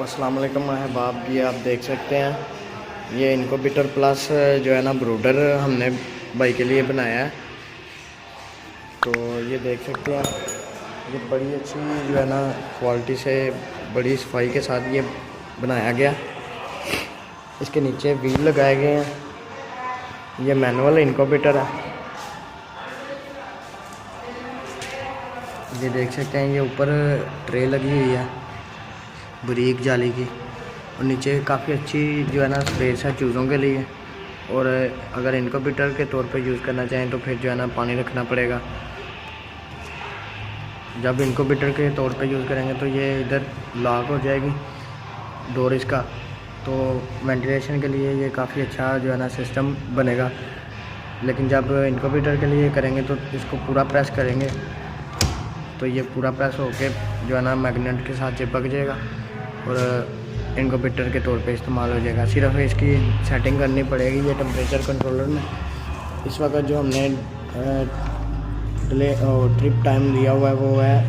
अस्सलाम वालेकुम अहबाब, ये आप देख सकते हैं ये इनक्यूबेटर प्लस जो है ना ब्रूडर हमने भाई के लिए बनाया है। तो ये देख सकते हैं ये बड़ी अच्छी जो है ना क्वालिटी से बड़ी सफाई के साथ ये बनाया गया। इसके नीचे व्हील लगाए गए हैं। ये मैनुअल इनक्यूबेटर है। ये देख सकते हैं ये ऊपर ट्रे लगी हुई है बारीक जाली की, और नीचे काफ़ी अच्छी जो है ना स्पेस है चूज़ों के लिए। और अगर इनक्यूबेटर के तौर पे यूज़ करना चाहें तो फिर जो है ना पानी रखना पड़ेगा। जब इनक्यूबेटर के तौर पे यूज़ करेंगे तो ये इधर लॉक हो जाएगी डोर इसका, तो वेंटिलेशन के लिए ये काफ़ी अच्छा जो है ना सिस्टम बनेगा। लेकिन जब इनक्यूबेटर के लिए करेंगे तो इसको पूरा प्रेस करेंगे तो ये पूरा प्रेस होके जो है ना मैग्नेट के साथ चिपक जाएगा और इनक्यूबेटर के तौर पे इस्तेमाल हो जाएगा। सिर्फ इसकी सेटिंग करनी पड़ेगी ये टेम्परेचर कंट्रोलर में। इस वक्त जो हमने ट्रिप टाइम दिया हुआ है वो है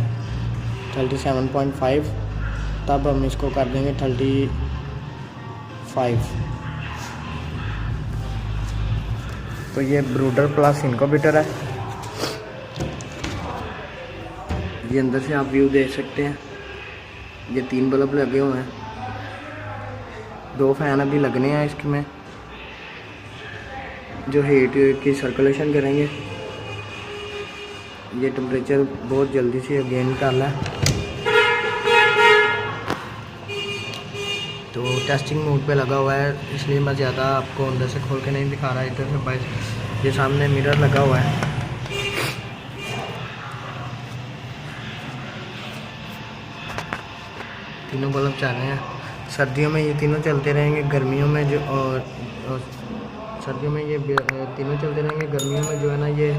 37.5, तब हम इसको कर देंगे 35। तो ये ब्रूडर प्लस इनक्यूबेटर है। ये अंदर से आप व्यू देख सकते हैं। ये 3 बल्ब लगे हुए हैं, 2 फैन अभी लगने हैं इसमें जो हीट की सर्कुलेशन करेंगे। ये टेम्परेचर बहुत जल्दी से गेन कर रहा है। तो टेस्टिंग मोड पे लगा हुआ है, इसलिए मैं ज़्यादा आपको अंदर से खोल के नहीं दिखा रहा। इधर से बाहर ये सामने मिरर लगा हुआ है। तीनों बल्ब चल रहे हैं। सर्दियों में ये तीनों चलते रहेंगे, गर्मियों में जो और सर्दियों में ये तीनों चलते रहेंगे। गर्मियों में जो है ना ये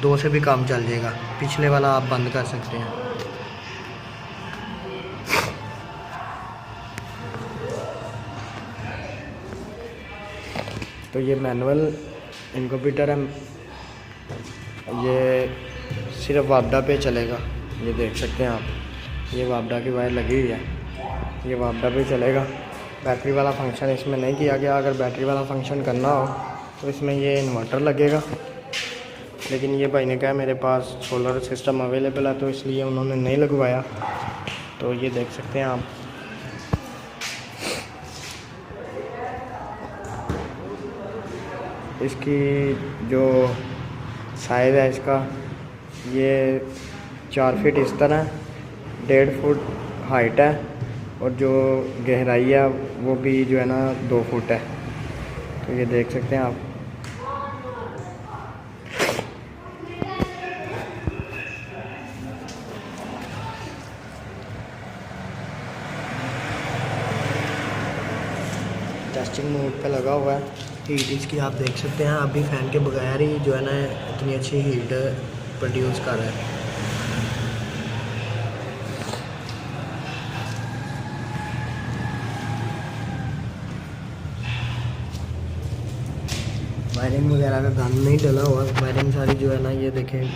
2 से भी कम चल जाएगा। पिछले वाला आप बंद कर सकते हैं। तो ये मैनुअल इनक्यूबेटर है, ये सिर्फ वापडा पे चलेगा। ये देख सकते हैं आप, ये वापडा की वायर लगी हुई है, ये वापडा पे चलेगा। बैटरी वाला फंक्शन इसमें नहीं किया गया। अगर बैटरी वाला फंक्शन करना हो तो इसमें ये इन्वर्टर लगेगा, लेकिन ये भाई ने कहा मेरे पास सोलर सिस्टम अवेलेबल है, तो इसलिए उन्होंने नहीं लगवाया। तो ये देख सकते हैं आप, इसकी जो साइज़ है इसका ये 4 फीट इस तरह, 1.5 फुट हाइट है, और जो गहराई है वो भी जो है ना 2 फुट है। तो ये देख सकते हैं आप। टेस्टिंग मोड पे लगा हुआ है। हीट इसकी आप देख सकते हैं, अभी फ़ैन के बगैर ही जो है ना इतनी अच्छी हीट प्रोड्यूस कर रहा है। वायरिंग वगैरह का गन नहीं डला हुआ, वायरिंग सारी जो है ना ये देखें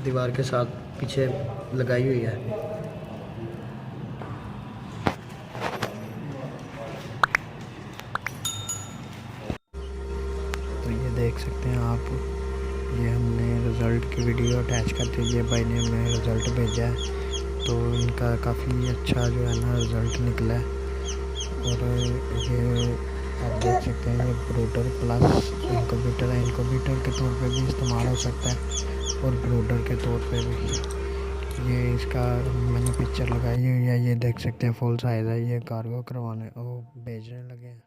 दीवार के साथ पीछे लगाई हुई है। तो ये देख सकते हैं आप, ये हमने रिज़ल्ट की वीडियो अटैच करके ये भाई ने हमें रिज़ल्ट भेजा है। तो इनका काफ़ी अच्छा जो है ना रिज़ल्ट निकला है। और ये आप देख सकते हैं ये ब्रूडर प्लस इनक्यूबेटर है। इनक्यूबेटर के तौर पे भी इस्तेमाल हो सकता है और ब्रूडर के तौर पे भी। ये इसका मैंने पिक्चर लगाई हुई है, ये देख सकते हैं फुल साइज़ है। ये कार्गो करवाने वो भेजने लगे हैं।